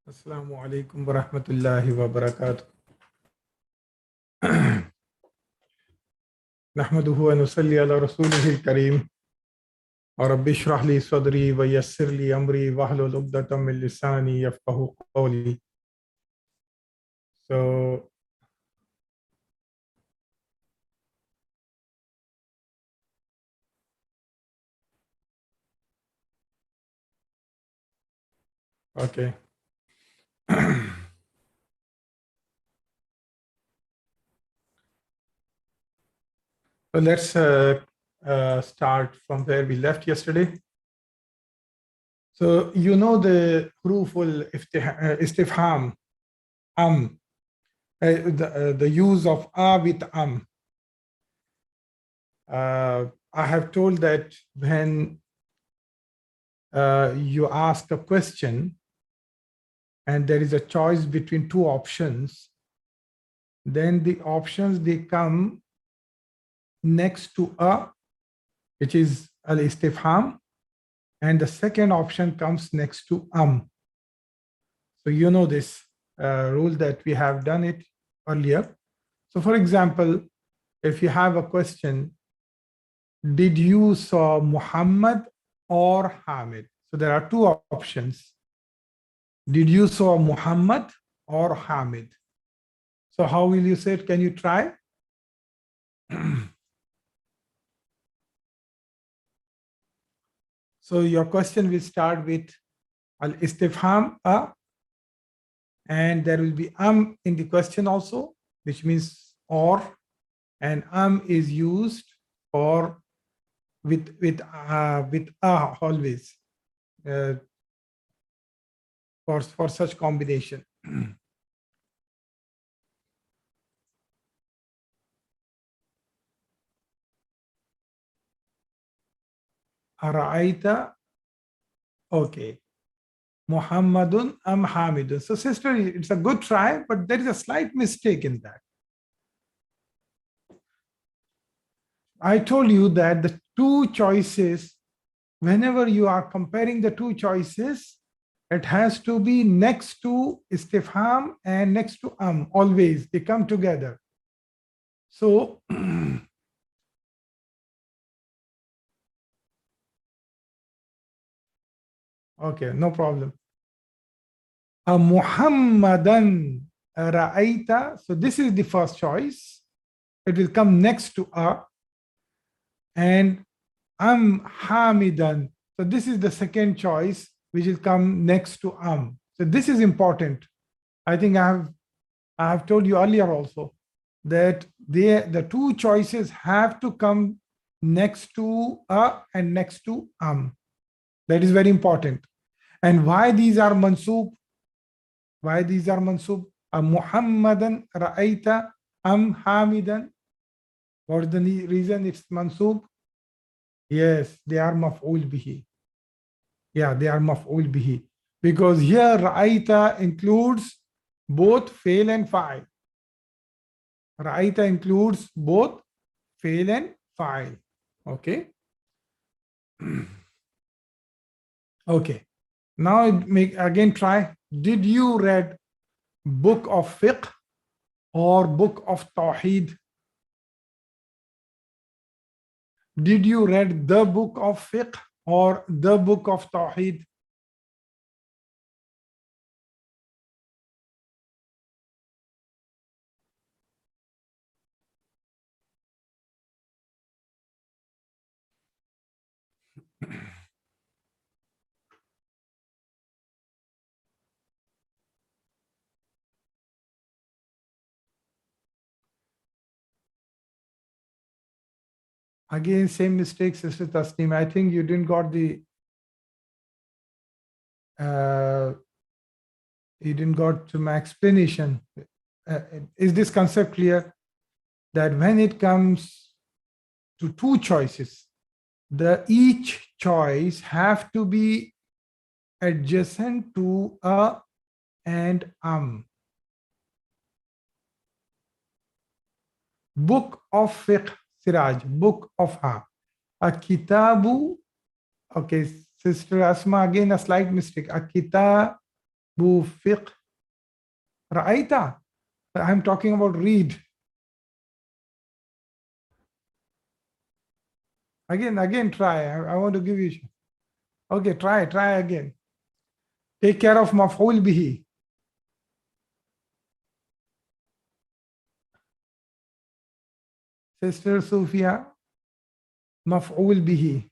Assalamu alaikum wa rahmatullahi wa barakatuh. Nahmaduhu wa nusalli ala rasulihil kareem. Wa rabbi shrah li sadri wa yassir li amri wahlul uqdatam min lisani yafqahu qawli. So, okay. So let's start from where we left yesterday. So you know the huruful istifham, the use of with I have told that when you ask a question and there is a choice between two options, then the options they come next to which is al-istifham, and the second option comes next to So you know this rule that we have done it earlier. So for example, if you have a question, did you saw Muhammad or Hamid? So there are two options. Did you saw Muhammad or Hamid? So how will you say it? Can you try? So your question will start with al-istifham, and there will be in the question also, which means or, and is used for with always for such combination. Ara'aita, okay. Muhammadun am Hamidun. So sister, it's a good try, but there is a slight mistake in that. I told you that the two choices, whenever you are comparing the two choices, it has to be next to istifham and next to always. They come together. So okay, no problem. Muhammadan ra'aita. So this is the first choice. It will come next to and hamidan. So this is the second choice, which will come next to So this is important. I think I have told you earlier also that the two choices have to come next to and next to That is very important. And why these are mansub? Why these are mansub? Muhammadan ra'aita hamidan. What is the reason it's mansub? Yes, they are maf'ul bihi. Yeah, they are maf'ul bihi. Because here ra'aita includes both fail and fa'il. Ra'aita includes both fail and fa'il. Okay. Okay. Now again try. Did you read book of fiqh or book of tawheed? Did you read the book of fiqh or the book of tawheed? Again, same mistake, Sister Tasneem. I think you didn't got the you didn't got to my explanation. Is this concept clear? That when it comes to two choices, each choice have to be adjacent to and Book of fiqh, Siraj, book of a kitabu. Okay, Sister Asma, again a slight mistake. A Bu fiqh. Ra'aita. I'm talking about read. Again, try. I want to give you. Okay, try again. Take care of maf'ul bihi. Sister Sufia, maf'ul bihi.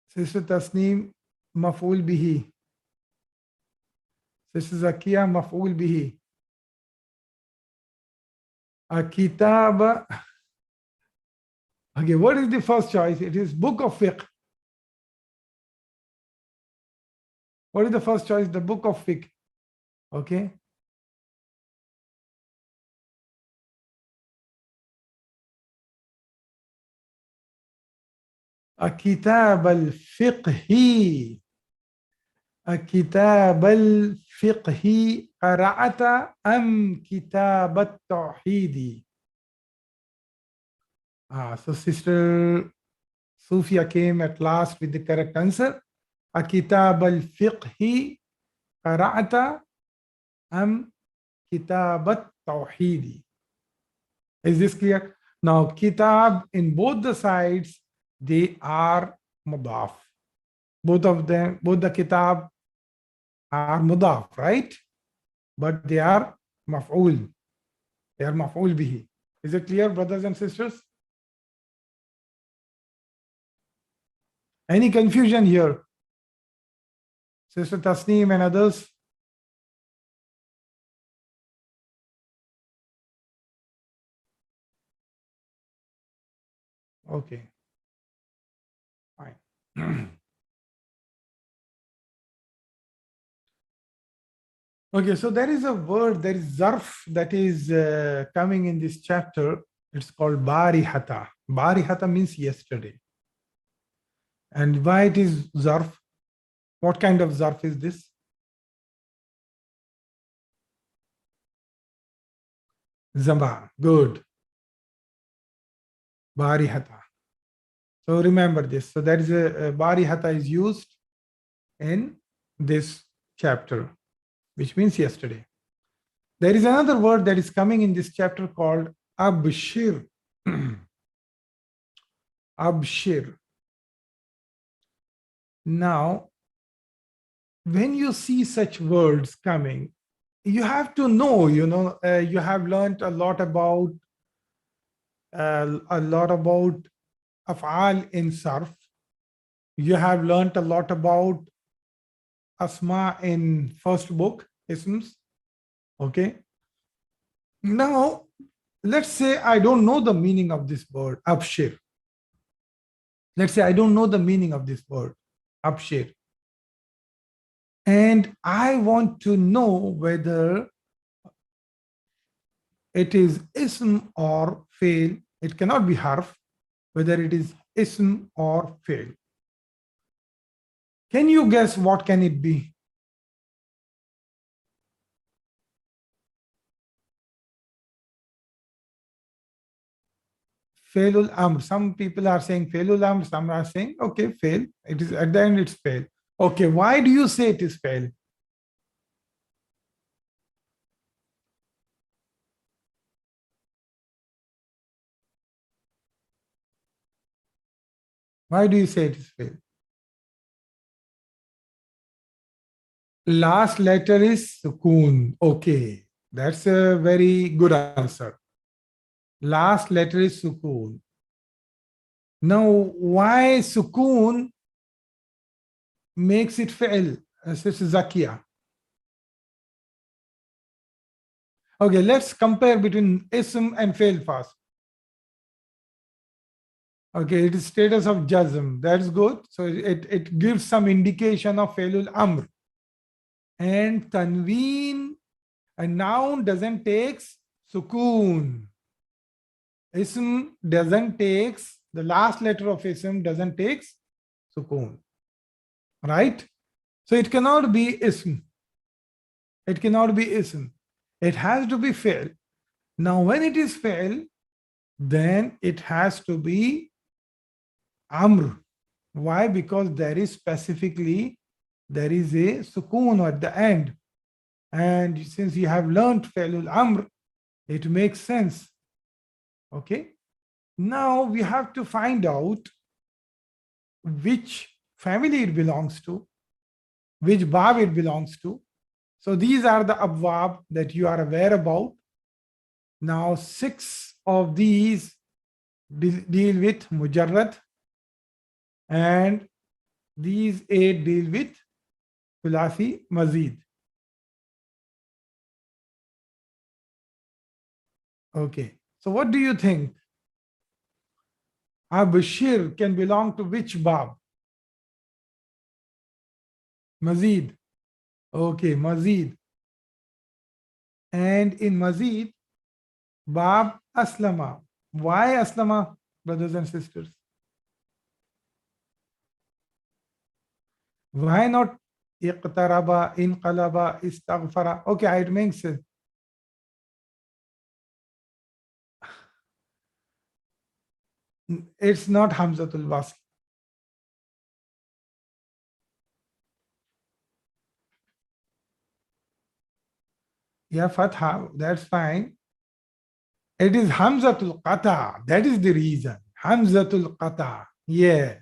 Sister Tasneem, maf'ul bihi. Sister Zakia, maf'ul bihi. A kitab. Okay, what is the first choice? It is book of fiqh. What is the first choice? The book of fiqh. Okay. A kitab al-fiqhi. A kitab al-fiqhi qara'ata am kitab al-tawhidi. So Sister Sufia came at last with the correct answer. A kitab al-fiqhi qara'ata am kitab al-tawhidi. Is this clear? Now, kitab in both the sides, they are mudaf. Both of them, both the kitab are mudaf, right? But they are maf'ul. They are maf'ul bihi. Is it clear, brothers and sisters? Any confusion here? Sister Tasneem and others? Okay. Fine. Okay, so there is a word, there is zarf that is coming in this chapter. It's called barihata. Barihata means yesterday. And why it is zarf? What kind of zarf is this? Zaman. Good. Barihata. So remember this. So there is a barihata is used in this chapter, which means yesterday. There is another word that is coming in this chapter called Abshir. Abshir. Now, when you see such words coming, you have to know, you have learned a lot about af'al in sarf. You have learned a lot about asma in first book, isms. Okay. Now, let's say I don't know the meaning of this word, abshir. Let's say I don't know the meaning of this word, abshir. And I want to know whether it is ism or fail. It cannot be harf, whether it is ism or fail. Can you guess what can it be? Failul amr. Some people are saying failul amr, some are saying, okay, fail. It is at the end, it's fail. Okay, why do you say it is fail? Why do you say it is fail? Last letter is sukoon. Okay, that's a very good answer. Last letter is sukoon. Now, why sukoon makes it fail? This is Zakia. Okay, let's compare between ism and fail first. Okay, it is status of jazm. That's good. So it gives some indication of failul amr. And tanween, a noun doesn't take sukoon. Ism doesn't take, the last letter of ism doesn't take sukoon. Right? So it cannot be ism. It cannot be ism. It has to be fail. Now, when it is fail, then it has to be amr. Why? Because there is specifically, there is a sukoon at the end. And since you have learned fi'lul amr, it makes sense. Okay. Now we have to find out which family it belongs to, which bab it belongs to. So these are the abwab that you are aware about. Now 6 of these deal with mujarrad, and these 8 deal with thulathi mazid. Okay, so what do you think? Abshir can belong to which bab? Mazid. Okay, mazid. And in mazid, bab aslama. Why aslama, brothers and sisters? Why not iqtaraba, inqalaba, istaghfara? Okay, it makes sense. It's not Hamzatul Wasl. Yeah, Fatha, that's fine. It is Hamzatul Qata. That is the reason. Hamzatul Qata. Yes.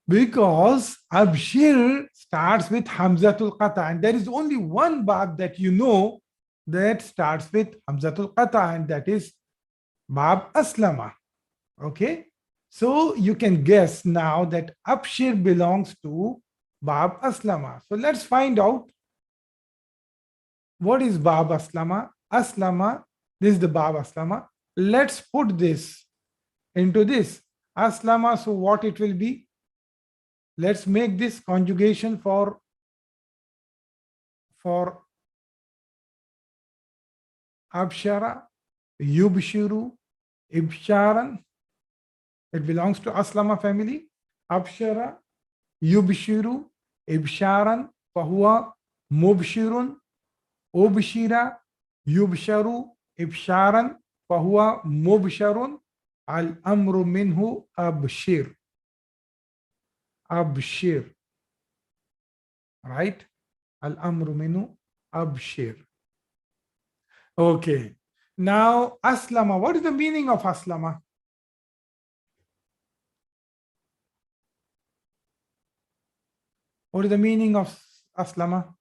Because Abshir starts with Hamzatul Qata, and there is only one bab that you know that starts with Hamzatul Qata, and that is Bab Aslama. Okay, so you can guess now that Abshir belongs to Bab Aslama. So let's find out what is Bab Aslama. Aslama, this is the Bab Aslama. Let's put this into this Aslama. So what it will be? Let's make this conjugation for Abshara, Yubshiru, Ibsharan. It belongs to Aslama family. Abshara, Yubshiru, Ibsharan, Fahuwa, Mubshirun, Ubshira, Yubsharu, Ibsharan, Fahuwa, Mubsharun, Al Amru Minhu, Abshir. Abshir. Right? Al Amru Minhu, Abshir. Okay. Now, Aslama. What is the meaning of Aslama? What is the meaning of Aslama?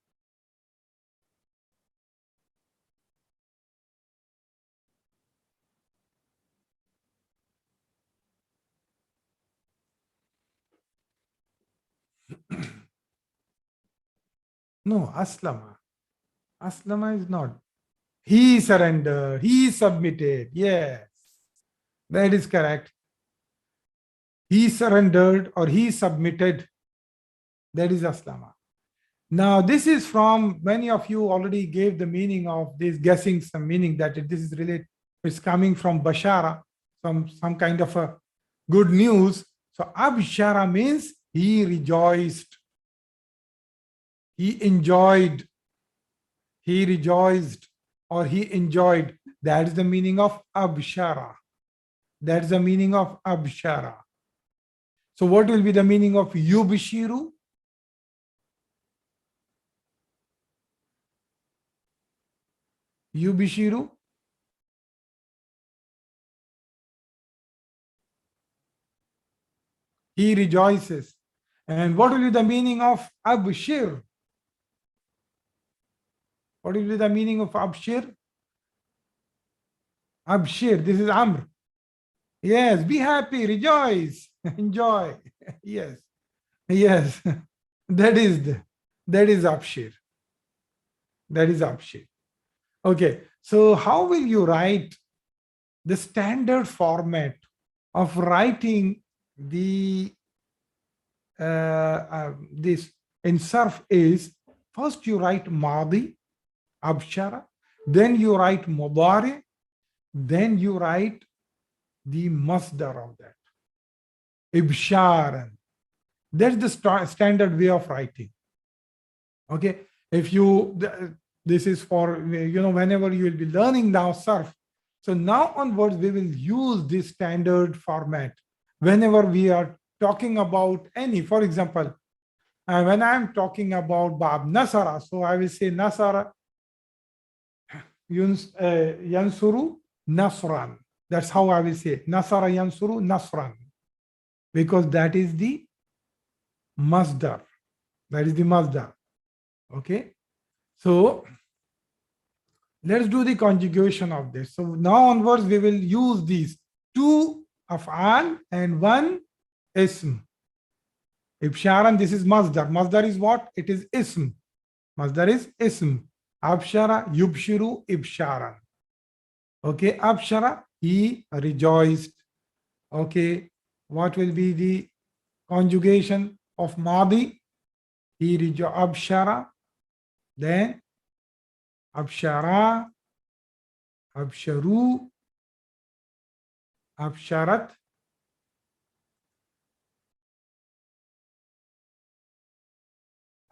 No, Aslama. Aslama is not. He surrendered. He submitted. Yes, that is correct. He surrendered or he submitted. That is Aslama. Now, this is from, many of you already gave the meaning of this, guessing some meaning that this is related, it's coming from Bashara, some kind of a good news. So Abshara means he rejoiced, he enjoyed, he rejoiced, or he enjoyed. That is the meaning of Abshara. That's the meaning of Abshara. So what will be the meaning of Yubshiru? Yubshiru? He rejoices. And what will be the meaning of Abshir? What will be the meaning of Abshir? Abshir, this is Amr. Yes, be happy, rejoice, enjoy. Yes, yes, that is Abshir. That is Abshir. Okay, so how will you write the standard format of writing the this in Sarf is, first you write Madi, Abshara, then you write Mudari, then you write the masdar of that, Ibsharan. That's the standard way of writing. Okay, if you, this is for, whenever you will be learning now Sarf, So now onwards, we will use this standard format whenever we are talking about any, for example, when I'm talking about Bab Nasara, so I will say Nasara Yansuru Nasran. That's how I will say Nasara Yansuru Nasran, because that is the masdar. That is the masdar. Okay. So let's do the conjugation of this. So now onwards, we will use these two af'al and one ism. Ibsharan, this is masdar. Masdar is what? It is ism. Masdar is ism. Abshara, yubshiru, ibsharan. Okay, abshara, he rejoiced. Okay, what will be the conjugation of madi? He rejoiced. Abshara, then abshara, absharu, absharat,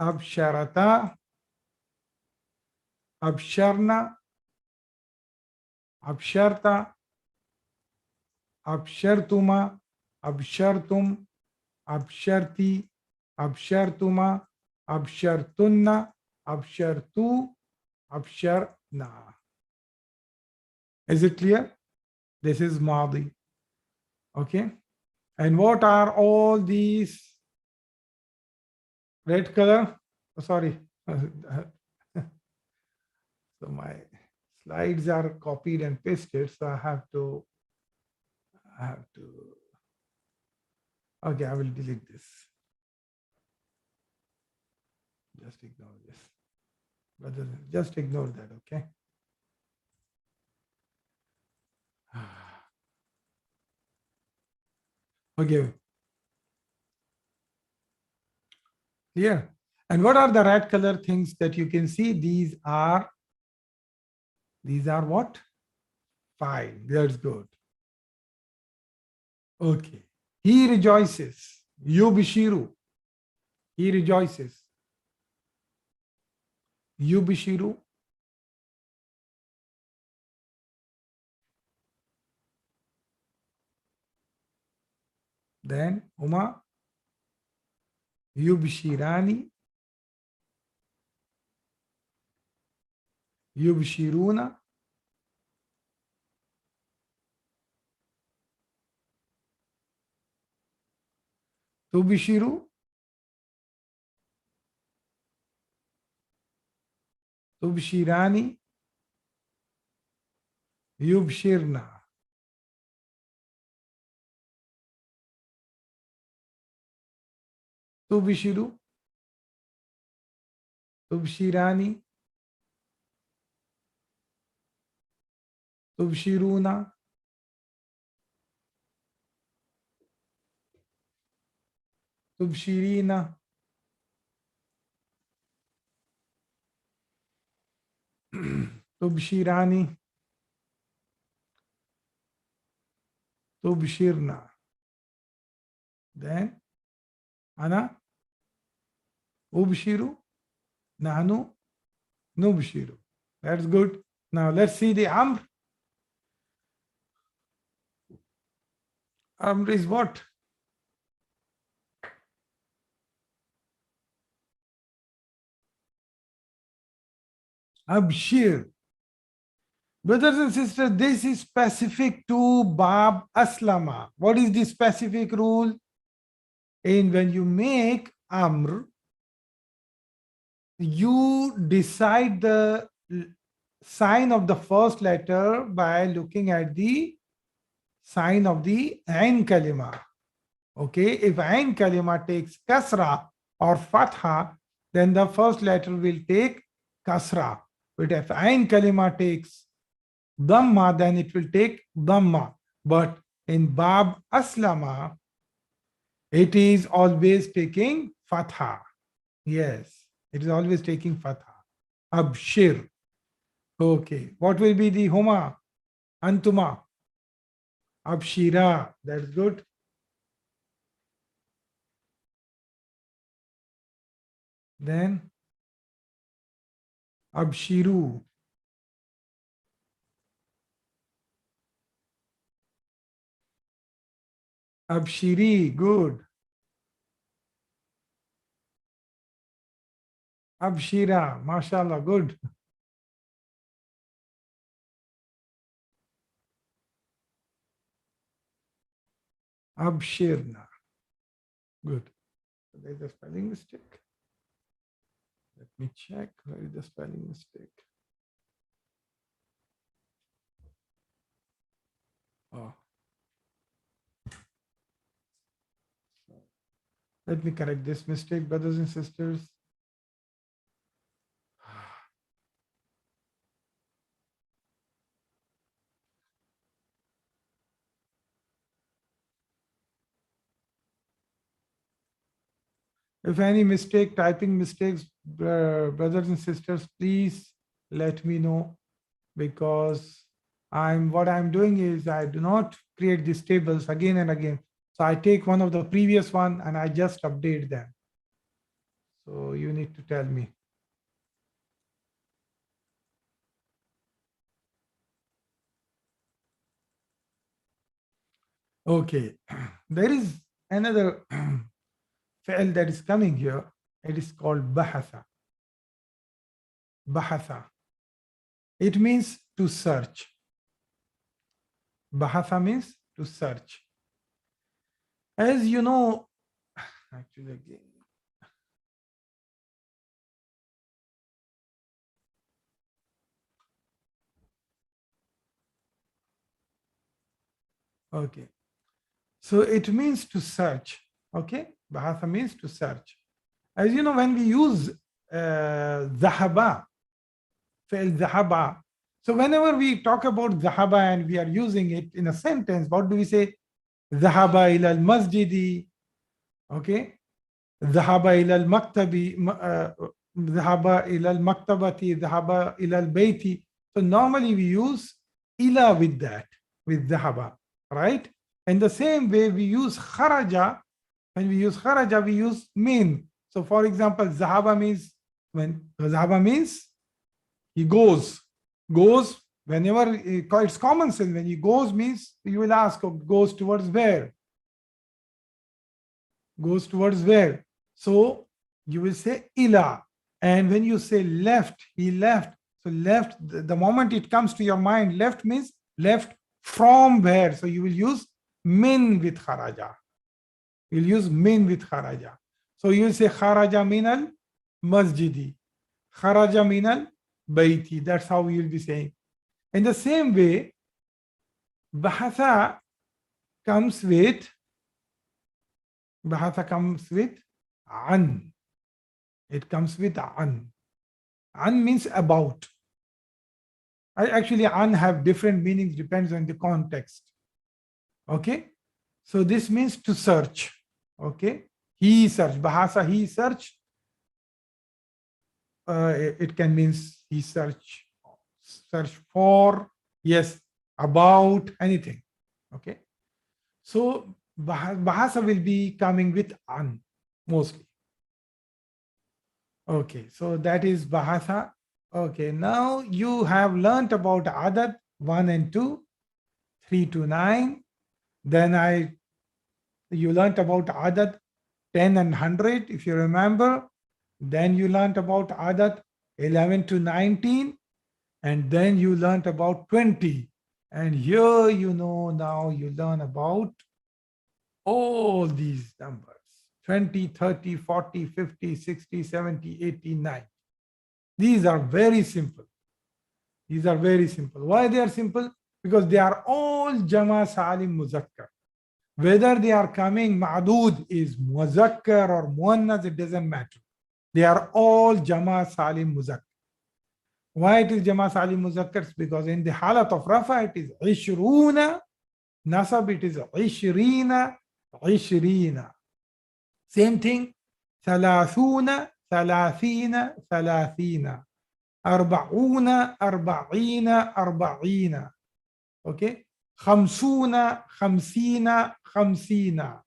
absharata, absharna, absharta, abshartuma, abshartum, absharti, abshartuma, abshartunna, abshartu, absharna. Is it clear? This is Madi. Okay. And what are all these red color? Oh, sorry. So my slides are copied and pasted. So I have to, okay, I will delete this. Just ignore this. Brother, just ignore that, okay? Okay. Clear? And what are the red color things that you can see? These are what? Fine. That's good. Okay. He rejoices. Yubishiru. He rejoices. Yubishiru. Then Uma. Yubshirani. Yubshiruna. Tubishiru. Tubshirani. Yubshirna. Tubishiru. Tubshirani. Tubshiruna. Tubshirina. Tubshirani. Tubshirna. Then Ana. Ubshiru. Nahnu. Nubshiru. That's good. Now let's see the Amr. Amr is what? Abshir. Brothers and sisters, this is specific to Bab Aslama. What is the specific rule? And when you make Amr, you decide the sign of the first letter by looking at the sign of the Ain Kalima. Okay, if Ain Kalima takes Kasra or Fatha, then the first letter will take Kasra. But if Ain Kalima takes Dhamma, then it will take Dhamma. But in Bab Aslama, it is always taking Fatha. Yes, it is always taking Fatha. Abshir. Okay, what will be the Huma? Antuma. Abshira. That's good. Then Abshiru. Abshiri, good. Abshira, mashallah, good. Abshirna, good. There's a spelling mistake. Let me check where is the spelling mistake. Oh. Let me correct this mistake, brothers and sisters. If any mistake, typing mistakes, brothers and sisters, please let me know, because what I'm doing is I do not create these tables again and again. So I take one of the previous one and I just update them. So you need to tell me. Okay, there is another fi'l that is coming here. It is called bahasa. Bahasa. It means to search. Bahasa means to search. As you know, actually again. Okay. So it means to search. Okay. Bahasa means to search. As you know, when we use dhahaba, fi'l dhahaba. So whenever we talk about dhahaba and we are using it in a sentence, what do we say? Dhahaba ila al-masjidi. Okay. Dhahaba ila al-maktabi. Dhahaba ila al-maktabati. Dhahaba ila al-bayti. So normally we use ila with that, with dhahaba, right? In the same way, we use kharaja. When we use kharaja, we use min. So for example, zahaba means, when zahaba means he goes. Goes, whenever it's common sense, when he goes means you will ask, oh, goes towards where? Goes towards where? So you will say ila. And when you say left, he left. So left, the moment it comes to your mind, left means left from where? So you will use min with kharaja. You'll use min with kharaja. So you'll say kharaja min al masjidi, kharaja min al bayti. That's how you'll be saying. In the same way, bahasa comes with an. It comes with an. An means about. Actually, an have different meanings, depends on the context. Okay. So this means to search. Okay. He searched. Bahasa, he searched. It can mean he search for, yes, about anything. Okay. So bahasa will be coming with an mostly. Okay. So that is bahasa. Okay. Now you have learnt about adad 1 and 2, 3 to 9. Then you learnt about adad 10 and 100, if you remember. Then you learnt about adad 11 to 19. And then you learnt about 20. And here, now you learn about all these numbers: 20, 30, 40, 50, 60, 70, 80, 90. These are very simple. These are very simple. Why they are simple? Because they are all Jama Salim Muzakkar. Whether they are coming, Ma'dud is Muzakkar or Muannas, it doesn't matter. They are all Jama Salim Muzakkar. Why it is Jama Salim Muzakkar? Because in the halat of Rafa, it is Ishruna. Nasab, it is Ishrina, Ishrina. Same thing. Thalathuna, Thalathina, Thalathina. Arba'una, Arba'ina, Arba'ina. Okay. Khamsuna, Khamsina, Khamsina.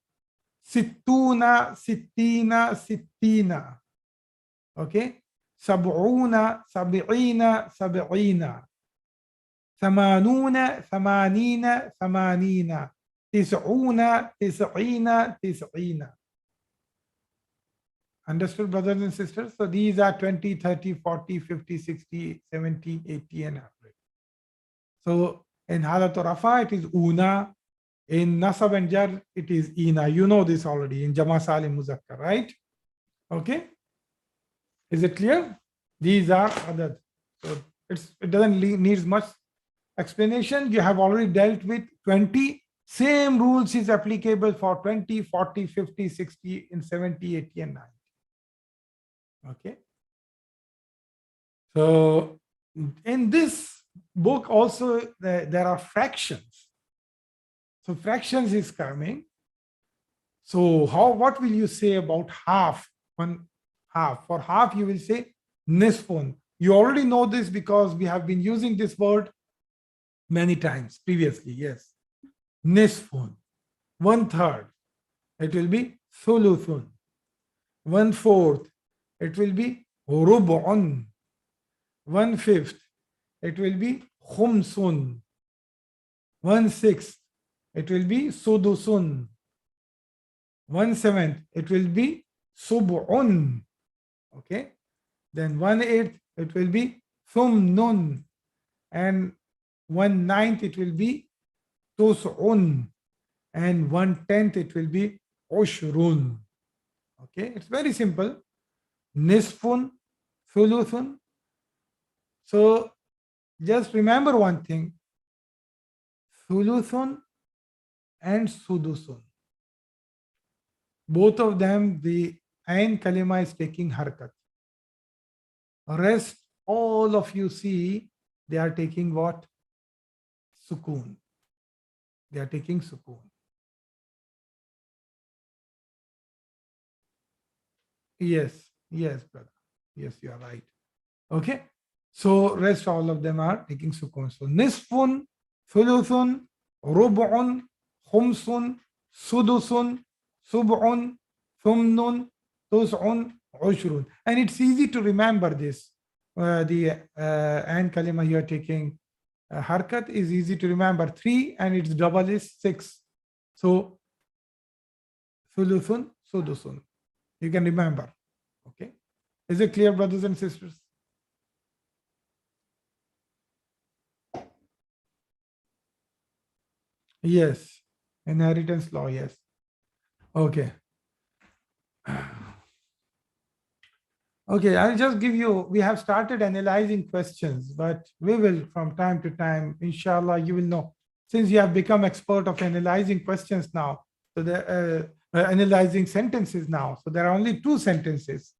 Sittuna, Sittina, Sittina. Okay. Sab'una, Sab'ina, Sab'ina. Thamanuna, Thamanina, Thamanina. tis'una, tis'ina, tis'ina. Understood, brothers and sisters? So these are 20, 30, 40, 50, 60, 70, 80, and 100. So in halat or rafa, it is una. In nasab and jar, it is ina. You know this already in jama salim muzakkar, right? Okay. Is it clear? These are other. So it doesn't need much explanation. You have already dealt with 20. Same rules is applicable for 20, 40, 50, 60, and 70, 80, and 90. Okay. So in this book also there are fractions. So fractions is coming. So what will you say about half? One half. For half you will say nisfun. You already know this because we have been using this word many times previously. Yes. Nisfun. 1/3. It will be thuluthun. 1/4. It will be rub'un. 1/5. It will be khumsun. 1/6. It will be sudusun. 1/7. It will be sub'un. Okay. Then 1/8. It will be thumnun. And 1/9 it will be tus'un. And 1/10 it will be ushrun. Okay. It's very simple. Nisfun, thuluthun. So just remember one thing. Thuluthun and sudusun. Both of them, the ain kalima is taking harkat. Rest, all of you see, they are taking what? Sukoon. They are taking sukoon. Yes, yes, brother. Yes, you are right. Okay. So rest, all of them are taking sukoon. So nisfun, thuluthun, rub'un, khumsun, sudusun, sub'un, thumnun, tus'un, ushrun. And it's easy to remember this. The and kalima you are taking harkat is easy to remember. 3 and its double is 6. So thuluthun, sudusun. You can remember. Okay. Is it clear, brothers and sisters? Yes. Inheritance law, yes. Okay. Okay, I'll just give you, we have started analyzing questions, but we will from time to time, inshallah, you will know. Since you have become expert of analyzing questions now, so the analyzing sentences now. So there are only 2 sentences,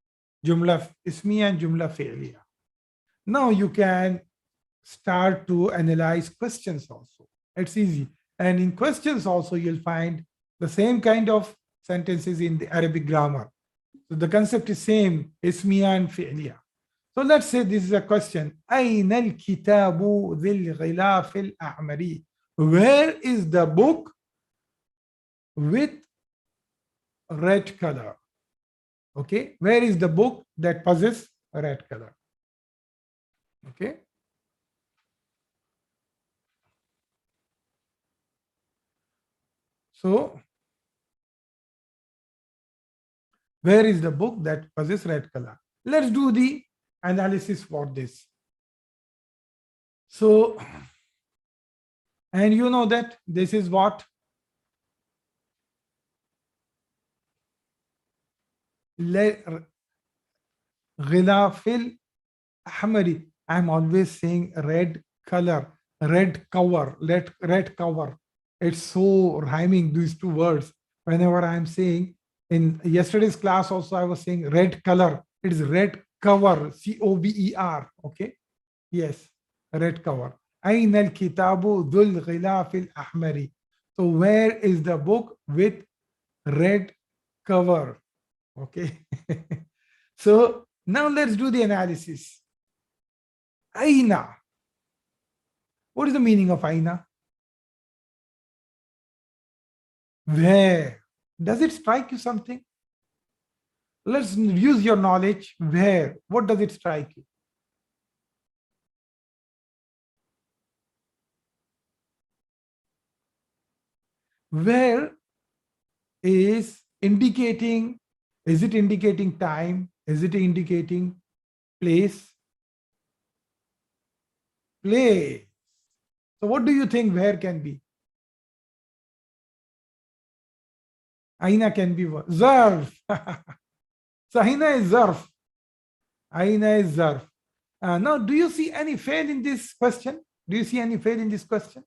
Jumla Ismiya and Jumla Fi'liya. Now you can start to analyze questions also. It's easy. And in questions also, you'll find the same kind of sentences in the Arabic grammar. So the concept is same, ismiya and fi'liya. So let's say this is a question. أين الكتاب ذي الغلاف الأحمر? Where is the book with red color? Okay, where is the book that possesses red color? Okay. So where is the book that possesses red color? Let's do the analysis for this. So, and you know that this is what? Ghilafil Ahmari. I'm always saying red color, red cover, red cover. It's so rhyming, these 2 words. Whenever I'm saying, in yesterday's class also I was saying red color. It is red cover, COVER. Okay. Yes, red cover. أين الكتاب ذو الغلاف الأحمر? So where is the book with red cover? Okay. So now let's do the analysis. Aina. What is the meaning of aina? Where? Does it strike you something? Let's use your knowledge. Where? What does it strike you? Where is indicating, is it indicating time? Is it indicating place? Place. So what do you think where can be? Aina can be what? Zarf. So Aina is zarf. Aina is zarf. Now, do you see any fail in this question? Do you see any fail in this question?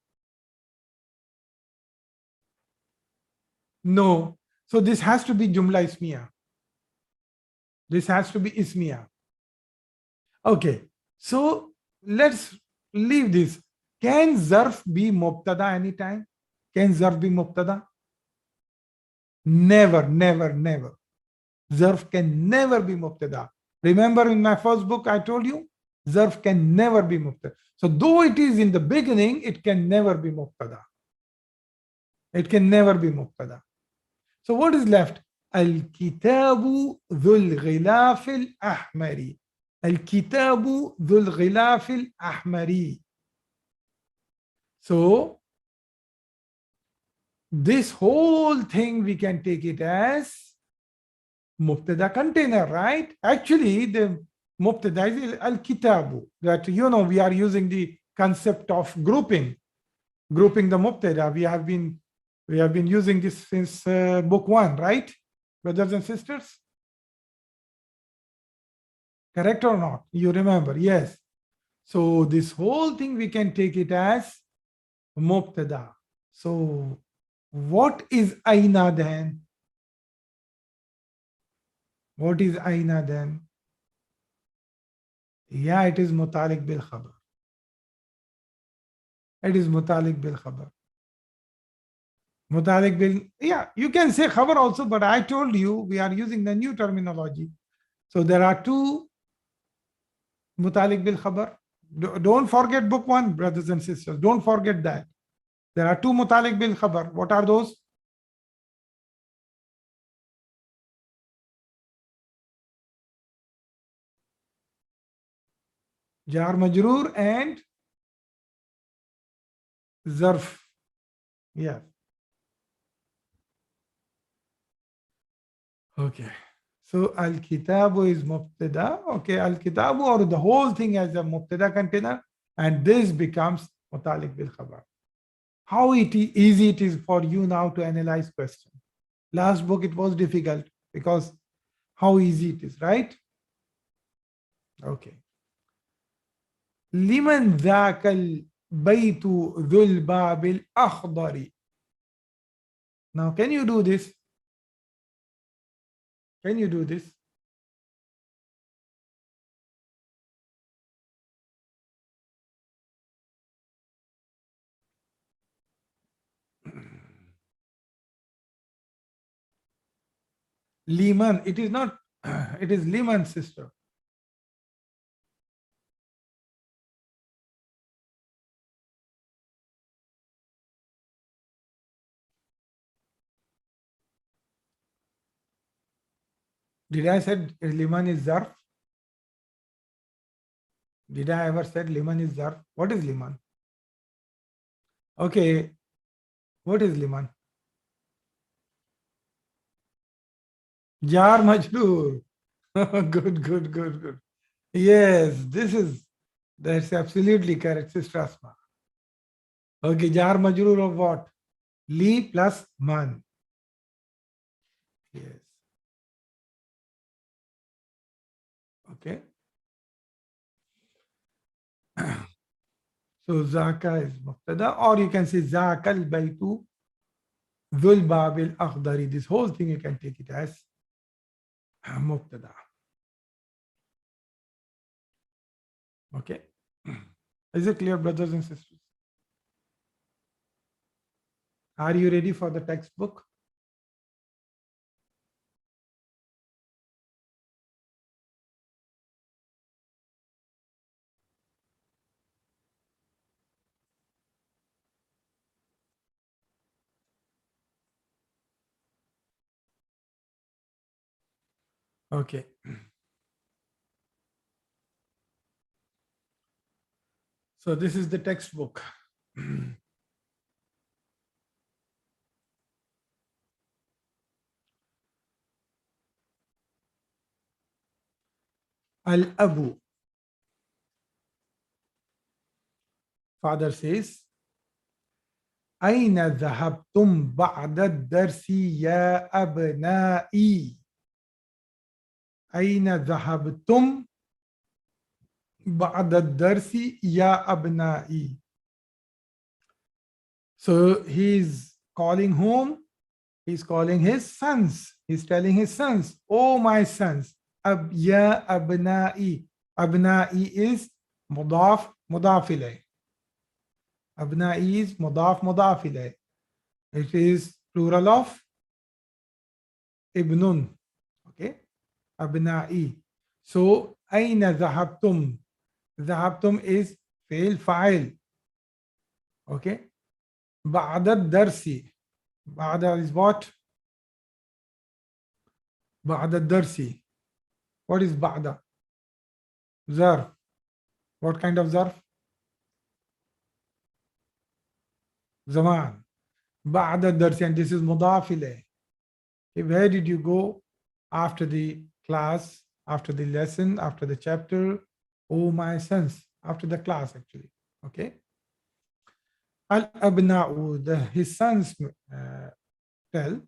No. So this has to be Jumla Ismiya. This has to be Ismiya. Okay. So let's leave this. Can Zarf be Mubtada anytime? Can Zarf be Mubtada? Never, never, never. Zarf can never be Mubtada. Remember in my first book, I told you, Zarf can never be Mubtada. So though it is in the beginning, it can never be Mubtada. It can never be Mubtada. So what is left? Al-Kitabu Dhul Ghilaf al-Ahmari. Al-Kitabu Dhul Ghilaf al-Ahmari. So this whole thing we can take it as Mubtada container, right? Actually, the Mubtada is Al-Kitabu. That, you know, we are using the concept of grouping the Mubtada. We have been using this since book 1, right, brothers and sisters? Correct or not? You remember? Yes. So this whole thing we can take it as Mubtada. So what is Aina then? What is Aina then? Yeah, it is Mutalik bil Khabar. It is Mutalik bil Khabar. Mutalik bil, yeah, you can say Khabar also, but I told you we are using the new terminology. So there are two Mutalik bil Khabar. Don't forget book 1, brothers and sisters. Don't forget that. There are two Mutalik bil Khabar. What are those? Jar Majroor and Zarf. Yeah. Okay. So Al-Kitabu is Mubtada. Okay, Al-Kitabu or the whole thing as a Mubtada container, and this becomes Mutalik bil Khabar. How easy it is for you now to analyze question. Last book it was difficult because how easy it is, right? Okay. Liman dhakal baytu dhul babil akhdari. Now, can you do this? Can you do this? Liman, it is not, it is Liman, sister. Did I said Liman is Zarf? Did I ever said Liman is Zarf? What is Liman? Okay, what is Liman? Jar Majroor. Good, good, good, good. Yes, that's absolutely correct, Sister Asma. Okay, Jar Majroor of what? Li plus man. Yes. Okay. So Zaka is Mubtada, or you can say Zaka al Baytu Dhul Babil Akhdari. This whole thing you can take it as Mubtada. Okay. Is it clear, brothers and sisters? Are you ready for the textbook? Okay. So this is the textbook. Al-Abu. Father says, أين ذهبتم بعد الدرس يا أبنائي؟ أين ذهبتم بعد الدرس يا أبنائي? So he's calling whom? He's calling his sons. He's telling his sons, oh my sons, ya abna'i. Abna'i is mudaf mudaf ilayh. Abna'i is mudaf mudaf ilayh. It is plural of ibnun. Okay, abna'i. So aina dhahabtum. Dhahabtum is fail fa'il. Okay, ba'da darsi. Ba'da is what? Ba'da darsi. What is ba'da? Zarf. What kind of zarf? Zaman. Ba'da darsi, and this is mudaf ilayh. Where did you go after the class, after the lesson, after the chapter? Oh, my sons, after the class, actually. Okay. Al-abna'u, his sons tell,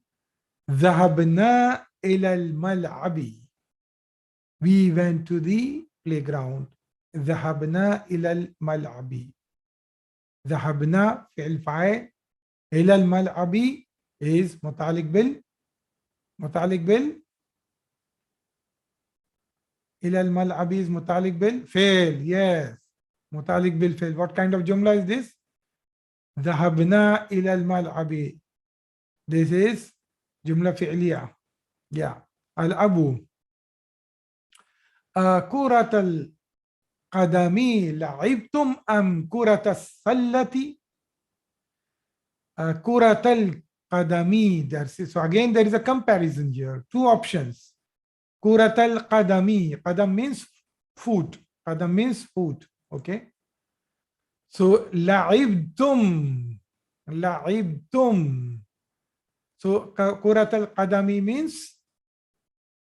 ذهبنا إلى الملعب. We went to the playground. ذهبنا إلى الملعب. ذهبنا فعل فاعل. إلى الملعب is متعلق بال إلى الملعب is متعلق بالفعل. Yes, متعلق بالفعل. What kind of جملة is this? ذهبنا إلى الملعب. This is جملة فعلية. Yeah. الأب. كرة القدم لعبتم أم كرة السلة؟ كرة القدم. So again there is a comparison here. Two options. كرة القدم. قدم means foot. قدم means foot. Okay. So لعبتم. لعبتم. So كرة القدم means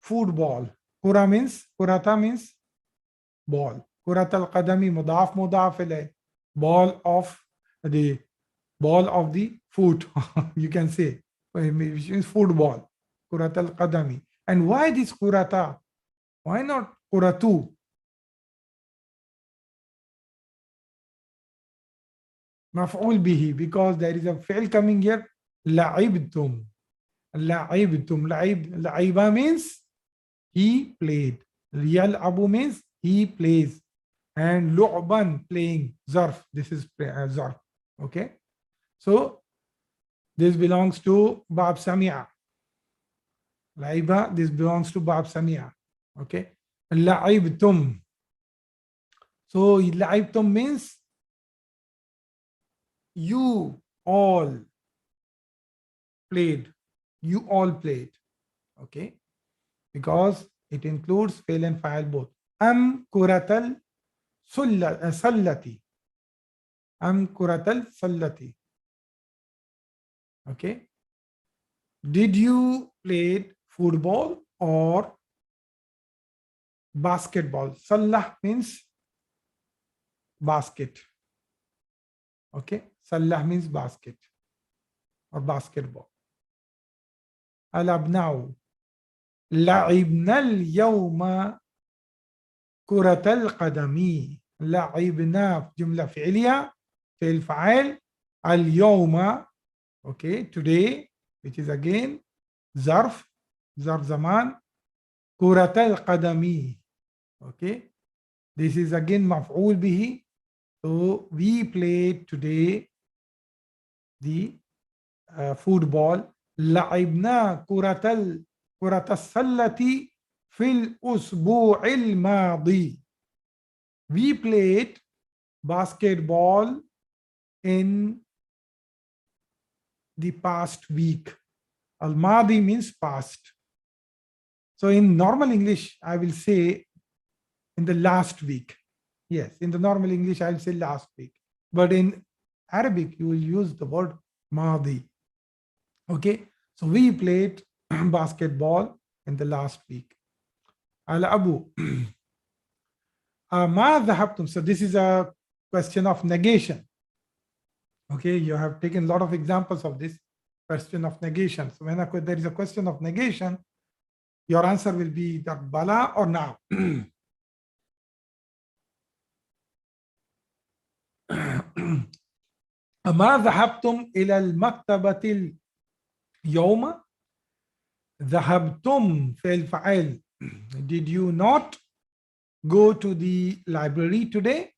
football. كرة means كرة means ball. كرة القدم مضاف مضاف إليه. Ball of the foot. You can say, which is football. كرة القدم. And why this kurata? Why not kuratu? Maf'ul bihi, because there is a fi'l coming here. La'ibtum. La'ibtum. La'iba means he played. Yal'abu means he plays. And lu'ban, playing. Zarf. This is zarf. Okay. So this belongs to Bab Sami'a. Laiba, this belongs to Bab Sami'a. Okay. La'ibtum. So la'ibtum means you all played. You all played. Okay. Because it includes fail and fa'il both. Am kuratal sallati. Am kuratal sallati. Okay. Did you play football or basketball? Sallah means basket. Okay. Sallah means basket or basketball. Al-abna'u. لعبنا اليوم كرة القدم. لعبنا جملة فعلية فعل فاعل. اليوم, okay, today, which is again zarf zaman. كرة القدم. Okay, this is again مفعول به. So we played today the football. لعبنا كرة السلة في الأسبوع الماضي. We played basketball in the past week. Al-Madi means past. So in normal English, I will say in the last week. Yes, in the normal English, I will say last week. But in Arabic, you will use the word Madi. Okay, so we played basketball in the last week. Al-Abu. ما ذهبتم. So this is a question of negation. Okay, you have taken a lot of examples of this question of negation. So when there is a question of negation, your answer will be the bala or now. ما ذهبتم إلى المكتبة اليوم؟ ذهبتم فعل فاعل. Did you not go to the library today?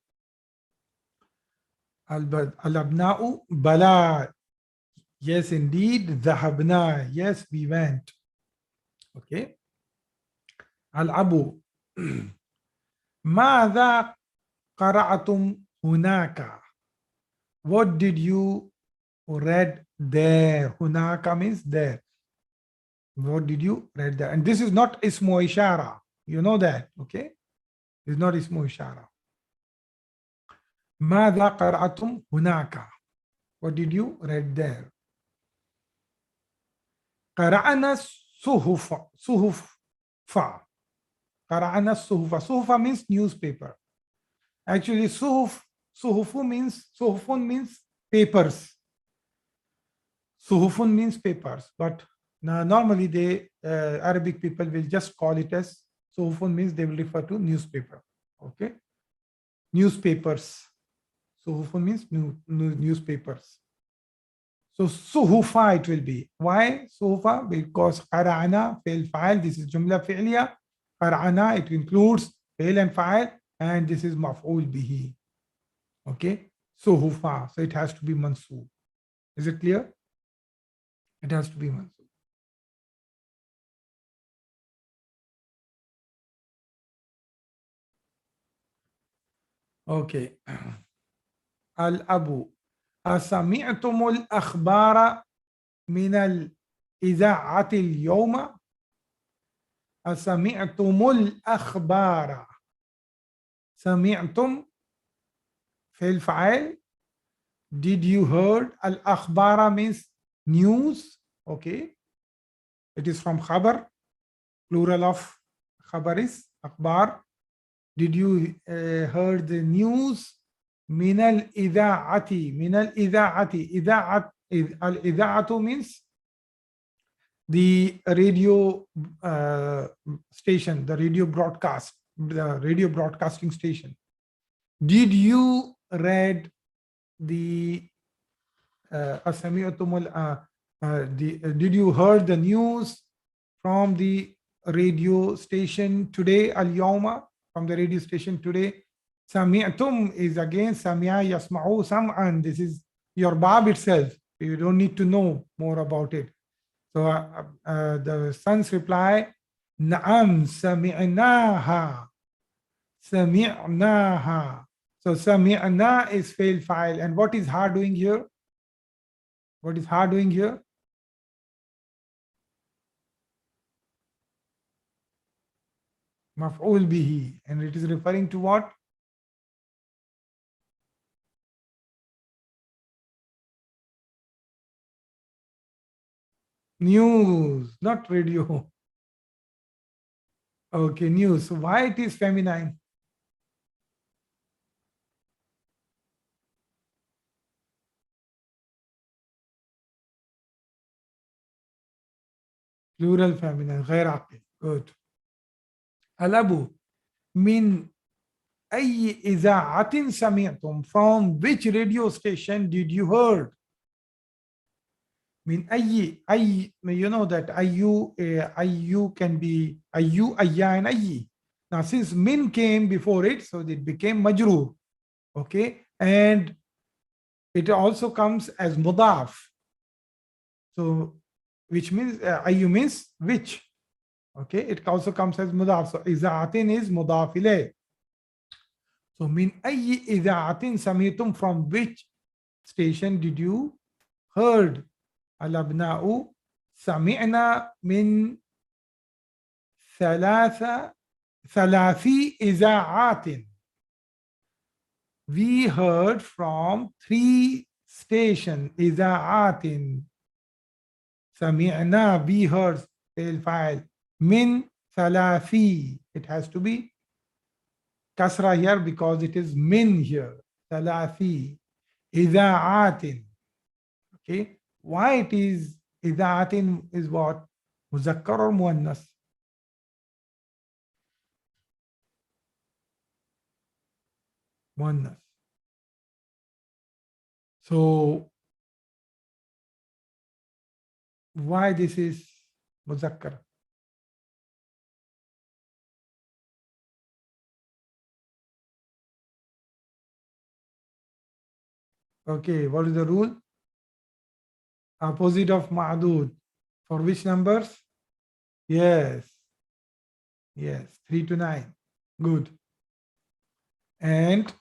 الأبناء بلا. Yes, indeed. ذهبنا. Yes, we went. Okay. الأبو ماذا قرأتم هناك? What did you read there? هناك means there. What did you read there? And this is not ismu ishara. You know that, okay? It's not ismu ishara. ماذا قرأتم هناك? What did you read there? قرأنا صحف. قرأنا الصحف. صحف means newspaper. Actually, صحف means papers. صحف means papers, but now normally the Arabic people will just call it as صحف means they will refer to newspaper. Okay, newspapers. صحف means newspapers. So صحف it will be. Why صحف? Because قرأنا فعل فاعل. This is جملة فعلية. قرأنا it includes فعل and فاعل, and this is مفعول به. Okay, صحف. So it has to be mansoob. Is it clear? It has to be mansoob. Okay. الأب أسمعتم الأخبار من الإذاعة اليوم؟ أسمعتم الأخبار. سمعتم فعل فاعل. Did you heard? الأخبار means news. Okay. It is from خبر. Plural of خبر is أخبار. Did you heard the news? من الإذاعة. من الإذاعة. إذاعة. الإذاعة means the radio station, the radio broadcast, the radio broadcasting station. Did you read the did you heard the news from the radio station today? Al-yawma, from the radio station today. Sami'tum is again Sami'a yasma'u sam'an. This is your bab itself. You don't need to know more about it. So the sons reply, Na'am sami'naha. Sami'naha. So sami'na is fail file. And what is ha doing here? What is ha doing here? Maf'ul bihi. And it is referring to what? News, not radio. Okay, news. So why it is feminine? Plural feminine. غير عقل. Good. الأب من أي إذاعة سمعتم? From which radio station did you heard? من أي, you know that أيو can be أيو, أيا, and أي. Now since min came before it, so it became majroor. Okay, and it also comes as mudaf. So which means أيو means which. Okay, it also comes as mudaf. So إذاعة is mudaf ilayh. So min أي إذاعة سمعتم? From which station did you heard? الأبناء سمعنا من ثلاث إذاعات. We heard from 3 stations. إذاعات. سمعنا, we heard. الفاعل من ثلاث. It has to be kasra here because it is min here. Thalathi ida'atin. Okay. Why it is ida'atin is what? Muzakkar or muannas? Muannas. So why this is muzakkar? Okay, what is the rule? Opposite of ma'dud. For which numbers? Yes. Yes, 3 to 9. Good. And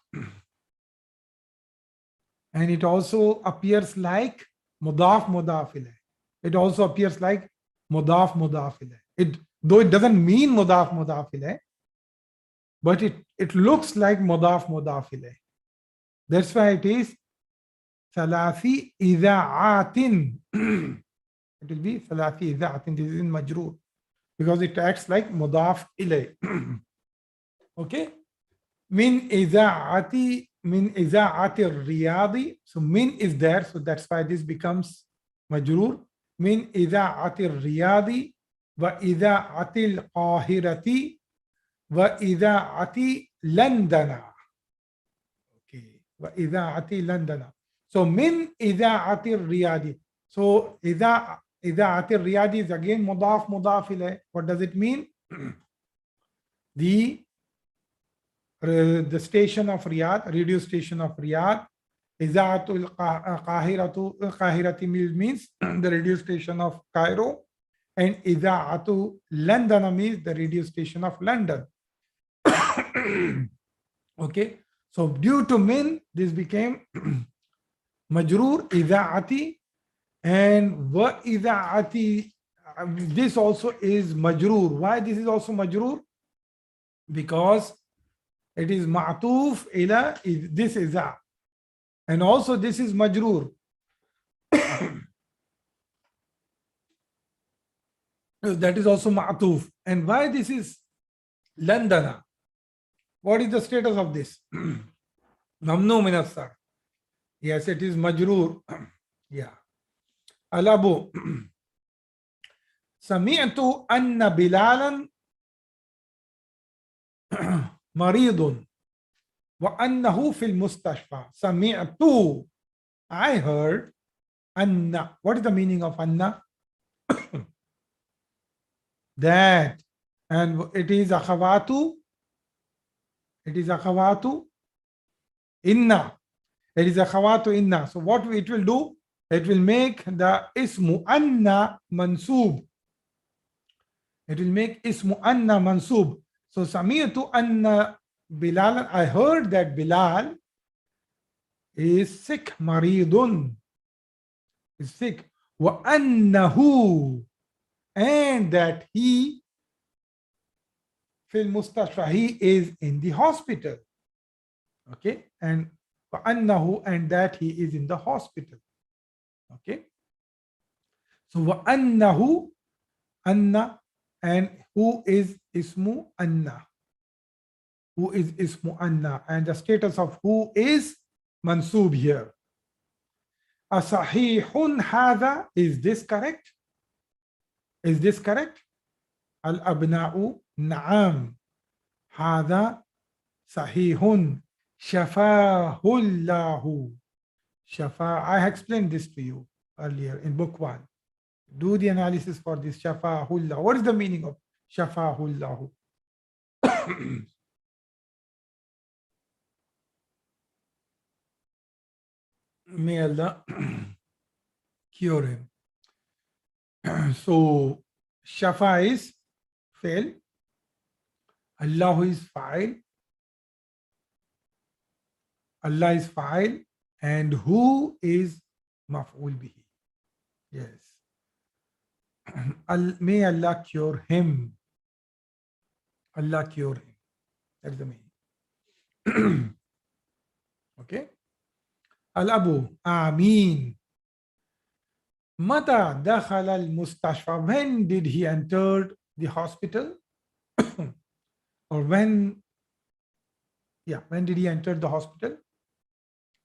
it also appears like mudaf mudaf ilayh. It also appears like mudaf mudaf ilayh. Though it doesn't mean mudaf mudaf ilayh, but it looks like mudaf mudaf ilayh. That's why it is thalathi ida'atin. It will be thalathi ida'atin. This is in majroor because it acts like mudaf ilayh. Okay. Min iza'ati riyadi. So min is there, so that's why this becomes majroor. Min iza'ati riyadi wa iza'ati al-qahirati wa iza'ati Londana. Okay, wa iza'ati Londana. So min iza'ati riyadi. So iza'ati riyadi is again mudaf mudaf ilayh. What does it mean? The station of Riyadh, radio station of Riyadh. Iza'atul Qahirati means the radio station of Cairo, and Iza'atu London means the radio station of London. Okay, so due to min, this became majroor Iza'ati, and wa Iza'ati. This also is majroor. Why this is also majroor? Because it is ma'tuf ila this is a, and also this is majroor. That is also ma'tuf. And why this is Londana? What is the status of this? Mamnu min as-sarf. Yes, it is majroor. Yeah. Alabu. Sami'tu anna Bilalan مريض وأنه في المستشفى. سمعت, I heard. Anna. What is the meaning of Anna? That. And it is akhawatu. It is akhawatu inna. It is akhawatu inna. So what it will do? It will make the ismu Anna mansub. It will make ismu Anna mansub. So Sami'tu anna Bilal, I heard that Bilal is sick, maridun, is sick. Wa annahu, and that he fil mustashfa, he is in the hospital. Okay, and wa annahu, and that he is in the hospital. Okay, so wa annahu, anna, and who is ismu Anna? Who is ismu Anna? And the status of who is mansub here. Asahihun hadha, is this correct? Is this correct? Al abna'u na'am. Hadha sahihun. Shafahullahu. Shafa. I explained this to you earlier in book 1. Do the analysis for this shafahullah. What is the meaning of shafahullahu? May Allah cure him. So shafa is fail, Allah is fa'il, Allah is fa'il, and who is maf'ul bihi. Yes. May Allah cure him. Allah cure him. That's the meaning. Okay. Al-Abu, Ameen. Mata dakhala al-mustashfa. When did he enter the hospital? Or when Yeah, when did he enter the hospital?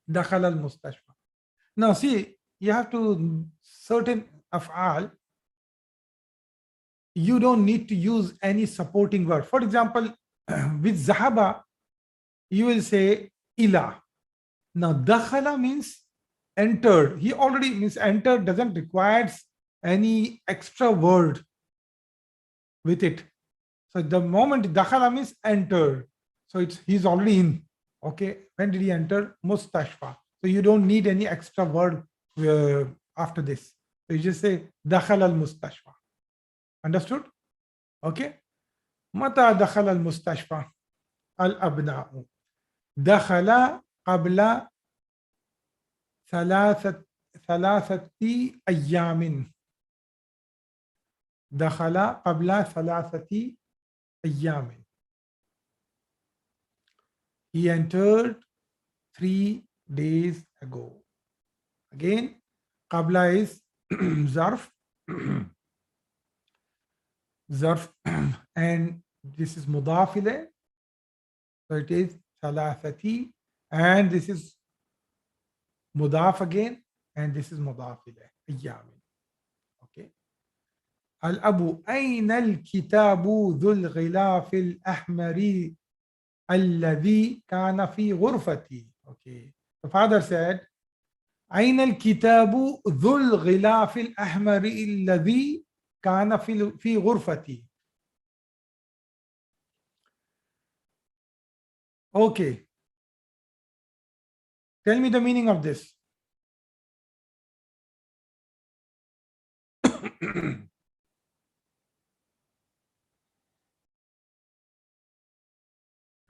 Dakhala al-mustashfa. Now see, you have to certain af'al, you don't need to use any supporting word. For example, with zahaba, you will say ila. Now, dakhala means entered. He already means entered doesn't require any extra word with it. So the moment dakhala means entered. So he's already in. Okay. When did he enter? Mustashfa. So you don't need any extra word after this. So you just say dakhala al mustashfa. Understood? Okay. Mata dakhala al mustashfa al abna'u. Dakhala qabla ثلاثة أيام. دخل قبل ثلاثة أيام. He entered 3 days ago. Again, قبل is zarf. Zarf, and this is mudaf ilayh. So it is ثلاثة, and this is mudaf again, and this is mudaf ilayh. أيام. Okay. الأب أين الكتاب ذو الغلاف الأحمر الذي كان في غرفتي. Okay. The father said, أين الكتاب ذو الغلاف الأحمر الذي كان في غرفتي. Okay. Tell me the meaning of this.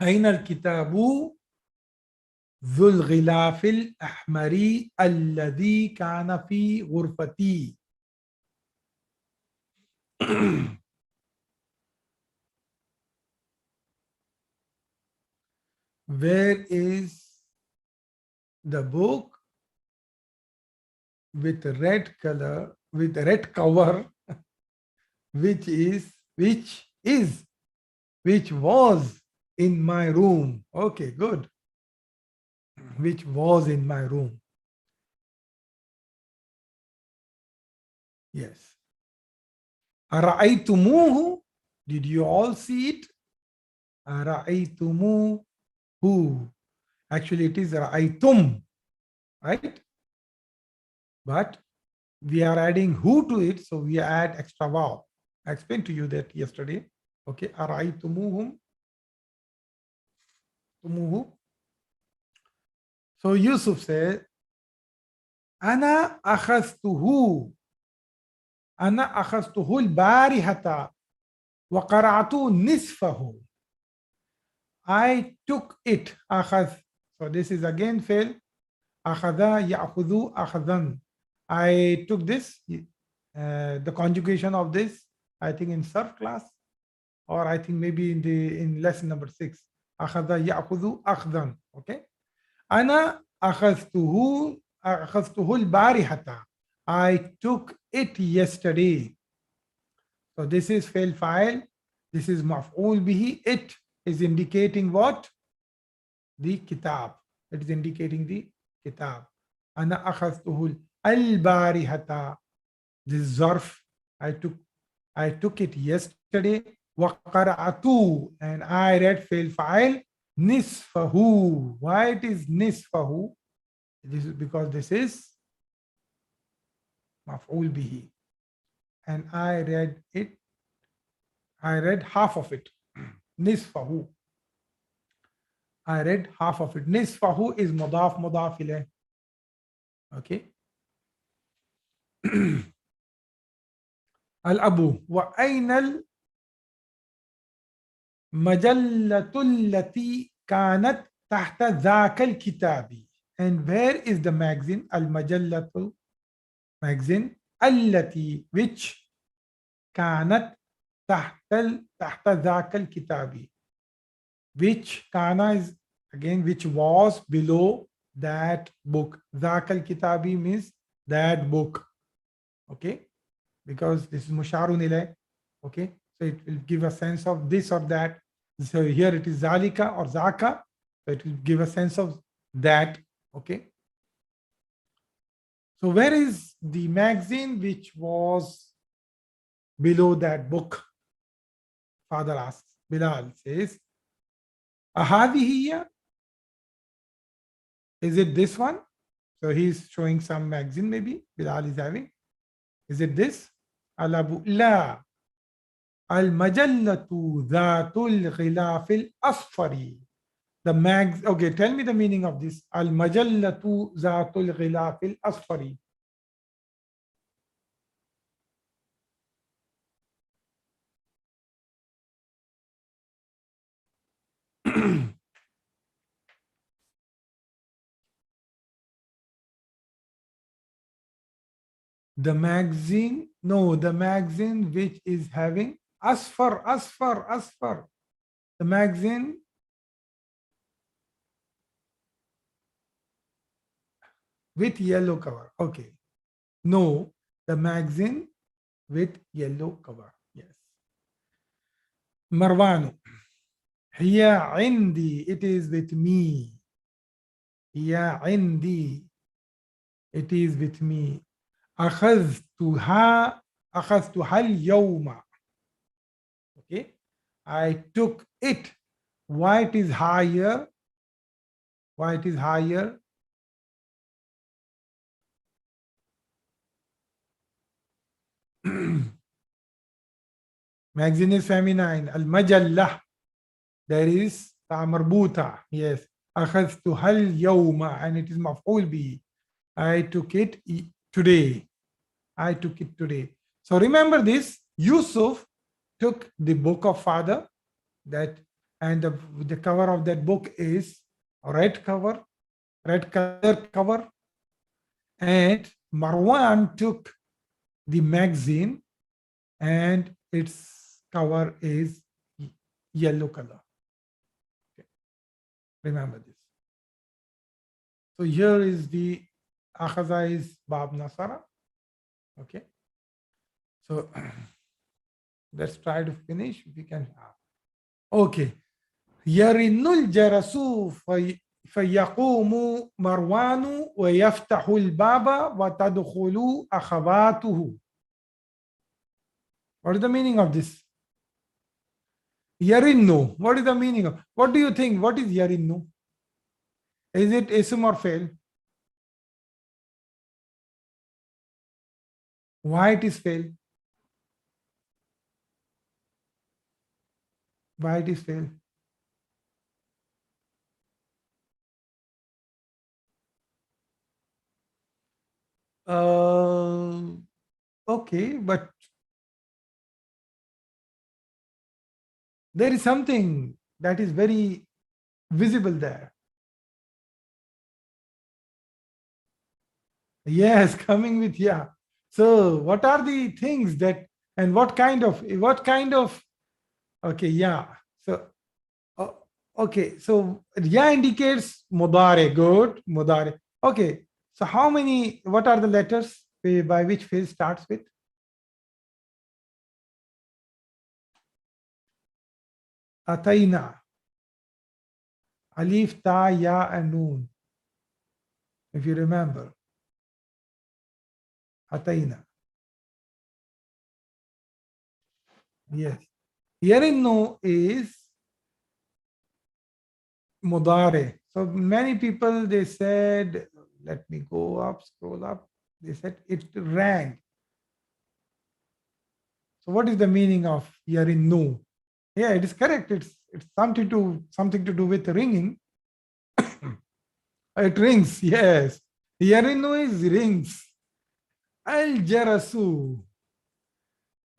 أين الكتاب ذو الغلاف الأحمر الذي كان في غرفتي. Where is the book with red color, with red cover, which was in my room? Okay, good. Which was in my room. Yes. أرأيتموه? Did you all see it? أرأيتموه. Actually, it is رأيتم, right? But we are adding who to it, so we add extra vowel. I explained to you that yesterday. Okay. أرأيتموهم. So Yusuf said, أنا أخذته البارحة وقرأت نصفه. I took it. أخذ. So this is again fail. أخذ يأخذ أخذا. I took this, the conjugation of this, I think in surf class, or I think maybe in lesson number 6. أخذ يأخذ أخذا. Okay. أنا أخذته البارحة. I took it yesterday. So this is fail file. This is maf'ul bihi. It is indicating what? The kitab. It is indicating the kitab. أنا أخذته البارحة. This is zarf. I took it yesterday. وقرأت, and I read fail file. Nisfahu. Why it is nisfahu? This is because this is maf'ul bihi. And I read it. I read half of it. Nisfahu. I read half of it. Nisfahu is mudaf ilayh. Okay. Al-Abu. Wa aynal مجلة التي كانت تحت ذاك الكتاب. And where is the magazine? المجلة magazine التي which كانت تحت ذاك الكتاب. Which كان is again which was below that book. ذاك الكتاب means that book. Okay, because this is musharun ilayh. Okay, so it will give a sense of this or that. So here it is zalika or zaka. So it will give a sense of that. Okay. So where is the magazine which was below that book? Father asks. Bilal says, Ahadihiya? Is it this one? So he's showing some magazine maybe Bilal is having. Is it this? Alabu la. Al-majallatu dhatul ghilafil asfari. The mags. Okay, tell me the meaning of this. Al-majallatu dhatul ghilafil asfari. The magazine, no, the magazine which is having asfar. The magazine with yellow cover. Okay. No, the magazine with yellow cover. Yes. Marwanu. Hiya indi. It is with me. Hiya indi. It is with me. أخذتها اليوم. Okay. I took it. Why it is higher? Why it is higher? Magazine is feminine. Al-majallah. There is ta marbuta. Yes. أخذتها اليوم and it is maf'ul bi. I took it today. I took it today. So remember this. Yusuf took the book of father, that, and the cover of that book is red color cover, and Marwan took the magazine and its cover is yellow color. Okay. Remember this. So here is the Akhaza is Bab Nasara. Okay. So let's try to finish if we can. Okay. Yarinul jarasu fayaqumu Marwanu wa yaftahu al-baba wa tadkhulu akhawatuhu. What is the meaning of this? Yarinnu. What is the meaning of? What do you think? What is yarinnu? Is it ism or fail? Why it is fail? Why it is fail? Okay, but there is something that is very visible there. Yes, coming with yeah. So what are the things that, and what kind of okay, yeah. So okay, so yeah indicates mudare, good, mudare. Okay, so how many, what are the letters by which fi'l starts with? Ataina. Alif, ta, ya, and noon. If you remember. Ataina. Yes. Yarinnu is mudare. So many people, they said, let me go up, scroll up. They said it rang. So what is the meaning of yarinnu? Yeah, it is correct. It's something to do with ringing. It rings, yes. Yarinnu is rings. Al jarasu.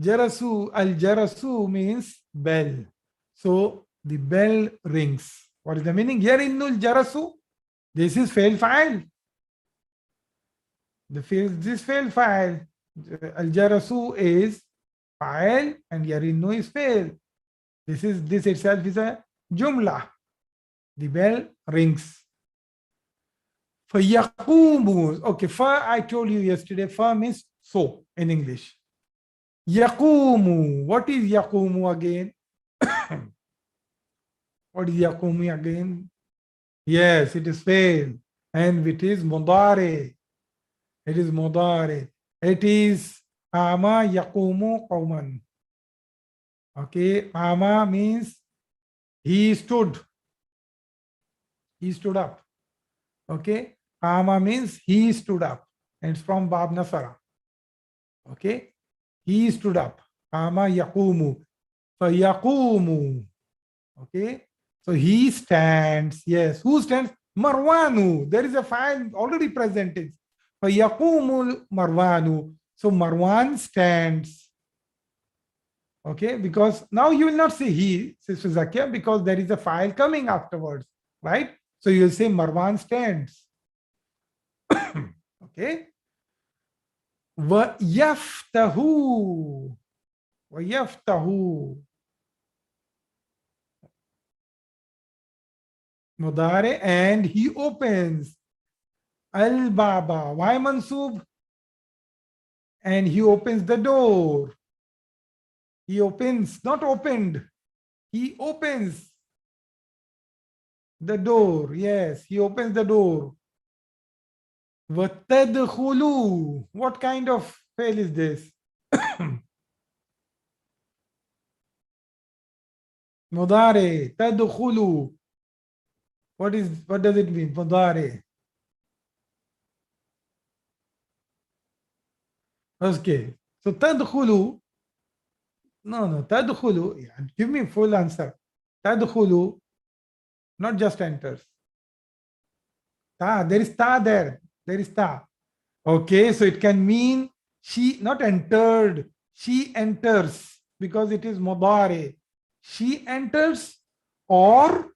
Al jarasu means bell. So the bell rings. What is the meaning? Yarinnu al jarasu. This is fail file. This fail file. Al jarasu is file and yarinnu is fail. This itself is a jumla. The bell rings. For yaqumu, okay, fa I told you yesterday, fa means so in English. Yaqumu, what is yaqumu again? What is yaqumu again? Yes, it is fail. And it is mudare. It is mudare. It is ama yaqumu qawman. Okay, ama means he stood. He stood up. Okay, ama means he stood up. And it's from Bab Nasara. Okay, he stood up. Ama yaqumu. Fayaqumu. Okay, so he stands. Yes, who stands? Marwanu. There is a file already presented. Fayaqumu Marwanu. So Marwan stands. Okay, because now you will not say he, Sister Zakia, because there is a file coming afterwards, right? So you will say Marwan stands. Okay. Wa yaftahu. Wa yaftahu. Mudare, and he opens. Al Baba. Why Mansub? And he opens the door. He opens, not opened. He opens the door. Yes, he opens the door. وَتَدْخُلُوا. What kind of fail is this? Mudare, tadkhulu. What does it mean? Mudare. Okay. So tadkhulu. No, tadkhulu. Give me full answer. Tadkhulu, not just enters. Ta, there is ta there. There is ta. Okay, so it can mean she not entered, she enters because it is mudare. She enters, or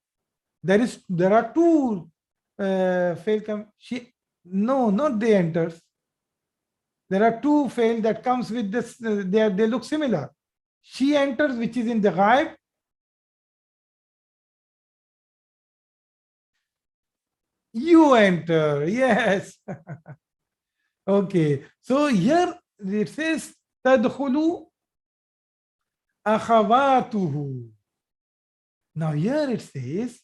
there are two fail come. She no, not they enters. There are two fail that comes with this. They look similar. She enters, which is in the ghaib. You enter. Yes. Okay. So here it says tadkhulu akhawatuhu. Now here it says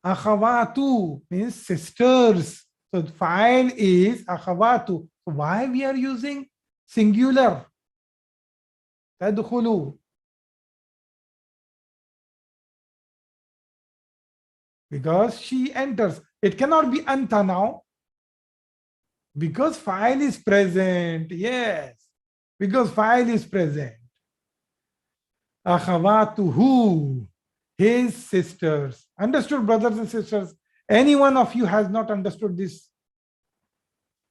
akhawatu means sisters. So the file is akhawatu. So why we are using singular? Tadkhulu. Because she enters. It cannot be anta now. Because file is present. Yes. Because file is present. Akhawatuhu. His sisters. Understood, brothers and sisters? Any one of you has not understood this?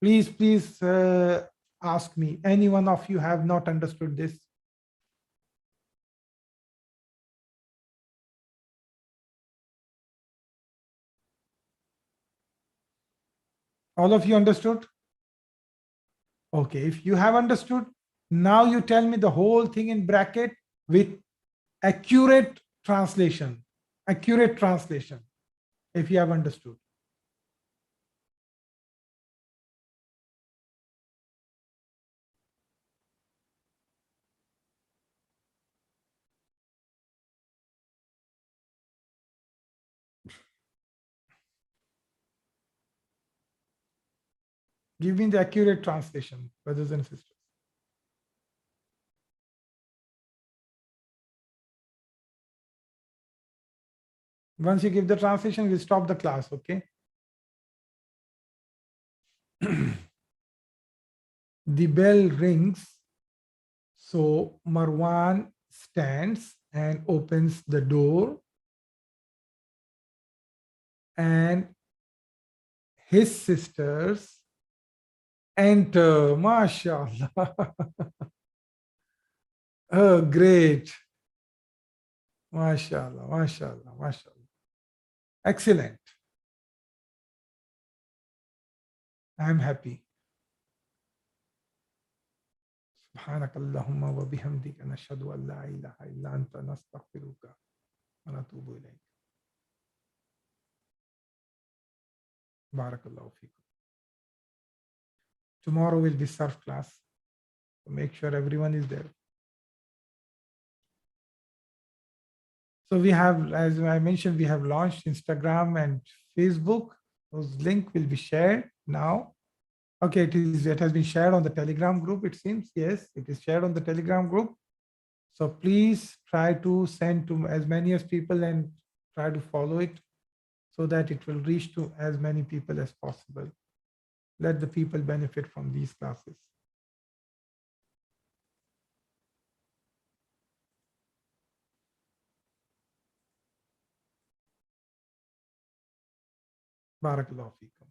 Please ask me. Any one of you have not understood this? All of you understood? Okay, if you have understood, now you tell me the whole thing in bracket with accurate translation. Accurate translation, if you have understood. Give me the accurate translation, brothers and sisters. Once you give the translation, we'll stop the class, okay? The bell rings. So Marwan stands and opens the door, and his sisters enter. MashaAllah. Oh, great. MashaAllah, MashaAllah, MashaAllah. Excellent. I'm happy. سبحانك اللهم وبحمدك نشهد أن لا إله إلا أنت نستغفرك ونتوب إليك. بارك الله فيكم. Tomorrow will be surf class. So make sure everyone is there. So we have, as I mentioned, we have launched Instagram and Facebook. Those link will be shared now. Okay, it has been shared on the Telegram group, it seems. Yes, it is shared on the Telegram group. So please try to send to as many as people and try to follow it so that it will reach to as many people as possible. Let the people benefit from these classes. Barakallahu feekum.